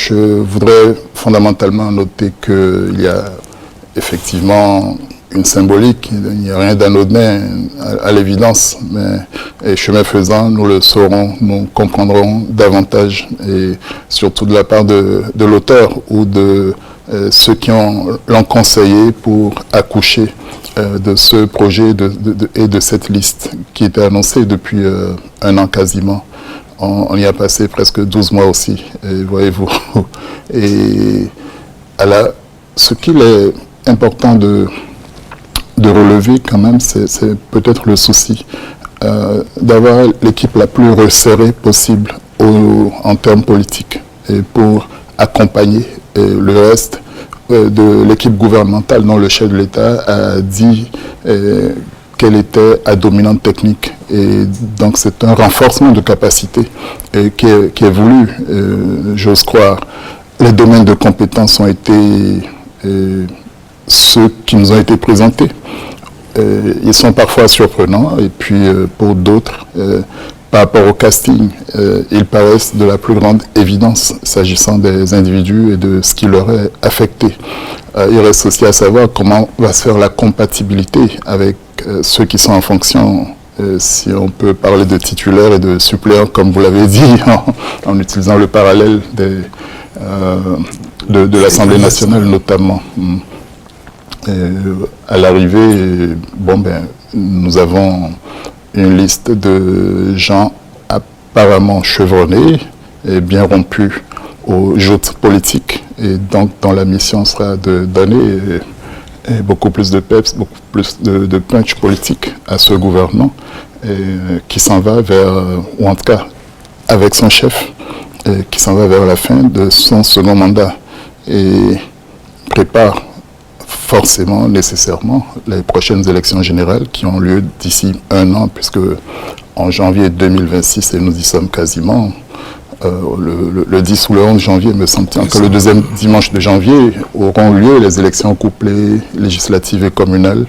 je voudrais fondamentalement noter qu'il y a effectivement une symbolique, il n'y a rien d'anodin à l'évidence, mais chemin faisant, nous le saurons, nous comprendrons davantage, et surtout de la part de l'auteur ou de ceux qui l'ont conseillé pour accoucher de ce projet et de cette liste qui était annoncée depuis un an quasiment. On y a passé presque 12 mois aussi, voyez-vous. Et ce qu'il est important de relever quand même, c'est peut-être le souci d'avoir l'équipe la plus resserrée possible en termes politiques et pour accompagner le reste de l'équipe gouvernementale, dont le chef de l'État a dit qu'elle était à dominante technique. Et donc c'est un renforcement de capacité qui est voulu, j'ose croire. Les domaines de compétences ont été ceux qui nous ont été présentés. Ils sont parfois surprenants, et puis pour d'autres, par rapport au casting, ils paraissent de la plus grande évidence s'agissant des individus et de ce qui leur est affecté. Il reste aussi à savoir comment va se faire la compatibilité avec ceux qui sont en fonction, si on peut parler de titulaires et de suppléants, comme vous l'avez dit, en utilisant le parallèle de l'Assemblée nationale notamment. À l'arrivée, nous avons une liste de gens apparemment chevronnés et bien rompus aux joutes politiques. Et donc, dont la mission sera de donner beaucoup plus de peps, beaucoup plus de punch politique à ce gouvernement qui s'en va vers, ou en tout cas avec son chef, qui s'en va vers la fin de son second mandat et prépare forcément, nécessairement, les prochaines élections générales qui ont lieu d'ici un an, puisque en janvier 2026, et nous y sommes quasiment, le 10 ou le 11 janvier, me semble-t-il, que le deuxième dimanche de janvier, auront lieu les élections couplées législatives et communales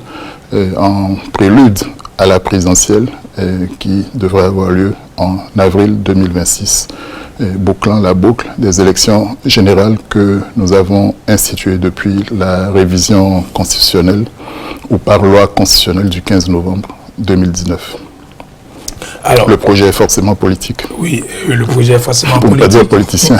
en prélude à la présidentielle qui devrait avoir lieu en avril 2026. Bouclant la boucle des élections générales que nous avons instituées depuis la révision constitutionnelle ou par loi constitutionnelle du 15 novembre 2019. Alors, le projet est forcément politique. Oui, le projet est forcément pour politique. Pour ne pas dire politicien.